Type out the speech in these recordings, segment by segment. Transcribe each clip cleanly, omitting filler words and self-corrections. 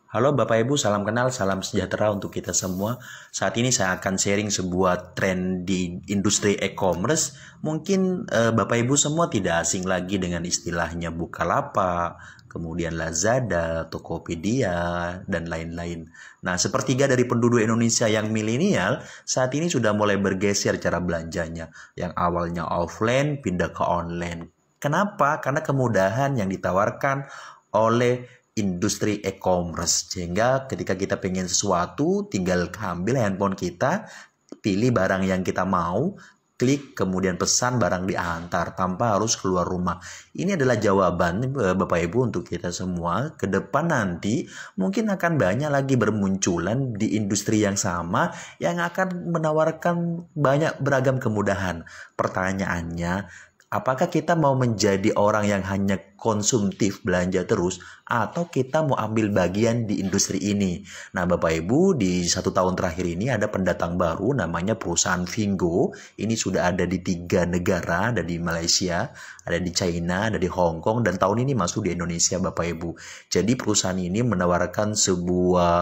Halo Bapak Ibu, salam kenal, salam sejahtera untuk kita semua. Saat ini saya akan sharing sebuah tren di industri e-commerce. Mungkin Bapak Ibu semua tidak asing lagi dengan istilahnya Bukalapak, kemudian Lazada, Tokopedia, dan lain-lain. Nah, sepertiga dari penduduk Indonesia yang milenial saat ini sudah mulai bergeser cara belanjanya. Yang awalnya offline pindah ke online. Kenapa? Karena kemudahan yang ditawarkan oleh industri e-commerce, sehingga ketika kita pengen sesuatu tinggal ambil handphone kita, pilih barang yang kita mau, klik kemudian pesan, barang diantar tanpa harus keluar rumah. Ini adalah jawaban Bapak Ibu untuk kita semua. Ke depan nanti mungkin akan banyak lagi bermunculan di industri yang sama yang akan menawarkan banyak beragam kemudahan. Pertanyaannya, apakah kita mau menjadi orang yang hanya konsumtif belanja terus atau kita mau ambil bagian di industri ini? Nah, Bapak Ibu, di 1 tahun terakhir ini ada pendatang baru namanya perusahaan Vingo. Ini sudah ada di 3 negara, ada di Malaysia, ada di China, ada di Hong Kong, dan tahun ini masuk di Indonesia, Bapak Ibu. Jadi perusahaan ini menawarkan sebuah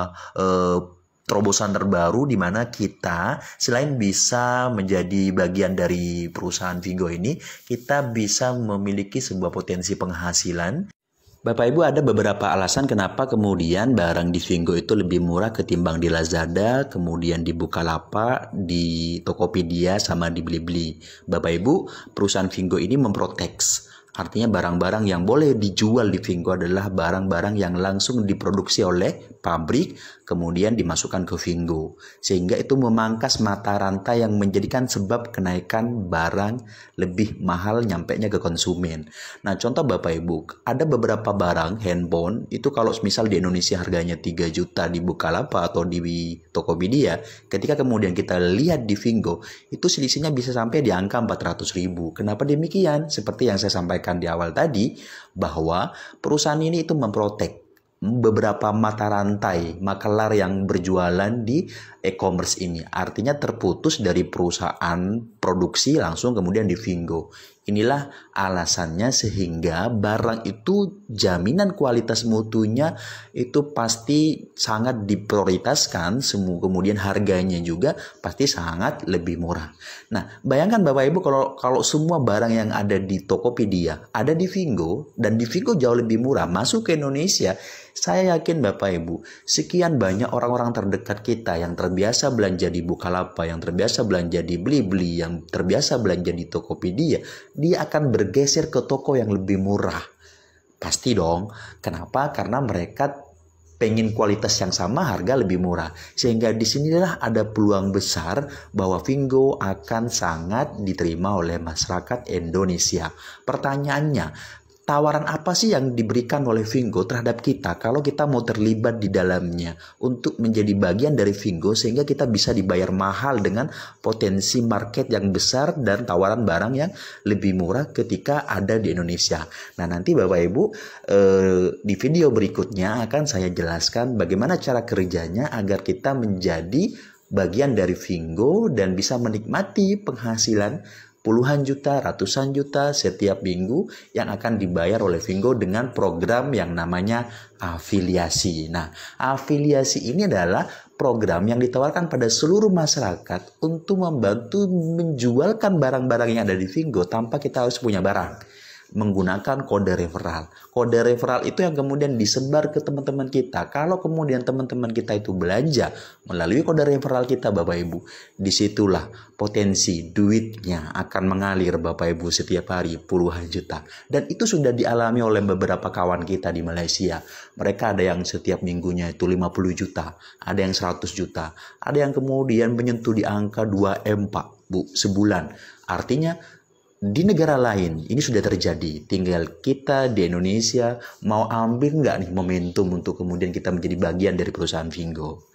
terobosan terbaru di mana kita selain bisa menjadi bagian dari perusahaan Vingo ini, kita bisa memiliki sebuah potensi penghasilan. Bapak Ibu, ada beberapa alasan kenapa kemudian barang di Vingo itu lebih murah ketimbang di Lazada, kemudian di Bukalapak, di Tokopedia, sama di Blibli. Bapak Ibu, perusahaan Vingo ini memprotek. Artinya barang-barang yang boleh dijual di Vingo adalah barang-barang yang langsung diproduksi oleh pabrik, kemudian dimasukkan ke Vingo. Sehingga itu memangkas mata rantai yang menjadikan sebab kenaikan barang lebih mahal nyampenya ke konsumen. Nah, contoh Bapak Ibu, ada beberapa barang handphone, itu kalau misal di Indonesia harganya 3 juta di Bukalapak atau di Tokopedia, ketika kemudian kita lihat di Vingo, itu selisihnya bisa sampai di angka 400.000. Kenapa demikian? Seperti yang saya sampaikan di awal tadi, bahwa perusahaan ini itu memprotek beberapa mata rantai makelar yang berjualan di e-commerce ini. Artinya terputus dari perusahaan produksi langsung kemudian di Vingo. Inilah alasannya sehingga barang itu jaminan kualitas mutunya itu pasti sangat diprioritaskan, kemudian harganya juga pasti sangat lebih murah. Nah, bayangkan Bapak Ibu kalau semua barang yang ada di Tokopedia ada di Vingo dan di Vingo jauh lebih murah masuk ke Indonesia. Saya yakin Bapak Ibu, sekian banyak orang-orang terdekat kita yang terbiasa belanja di Bukalapak, yang terbiasa belanja di Blibli, yang terbiasa belanja di Tokopedia, dia akan bergeser ke toko yang lebih murah. Pasti dong. Kenapa? Karena mereka pengen kualitas yang sama, harga lebih murah. Sehingga disinilah ada peluang besar bahwa Vingo akan sangat diterima oleh masyarakat Indonesia. Pertanyaannya, tawaran apa sih yang diberikan oleh Vingo terhadap kita kalau kita mau terlibat di dalamnya untuk menjadi bagian dari Vingo sehingga kita bisa dibayar mahal dengan potensi market yang besar dan tawaran barang yang lebih murah ketika ada di Indonesia. Nah, nanti Bapak Ibu di video berikutnya akan saya jelaskan bagaimana cara kerjanya agar kita menjadi bagian dari Vingo dan bisa menikmati penghasilan puluhan juta, ratusan juta setiap minggu yang akan dibayar oleh Vingo dengan program yang namanya afiliasi. Nah, afiliasi ini adalah program yang ditawarkan pada seluruh masyarakat untuk membantu menjualkan barang-barang yang ada di Vingo tanpa kita harus punya barang, menggunakan kode referral. Kode referral itu yang kemudian disebar ke teman-teman kita. Kalau kemudian teman-teman kita itu belanja melalui kode referral kita Bapak Ibu, disitulah potensi duitnya akan mengalir Bapak Ibu setiap hari puluhan juta. Dan itu sudah dialami oleh beberapa kawan kita di Malaysia. Mereka ada yang setiap minggunya itu 50 juta, ada yang 100 juta, ada yang kemudian menyentuh di angka 2M Pak Bu sebulan. Artinya di negara lain ini sudah terjadi, tinggal kita di Indonesia mau ambil nggak nih momentum untuk kemudian kita menjadi bagian dari perusahaan Vingo.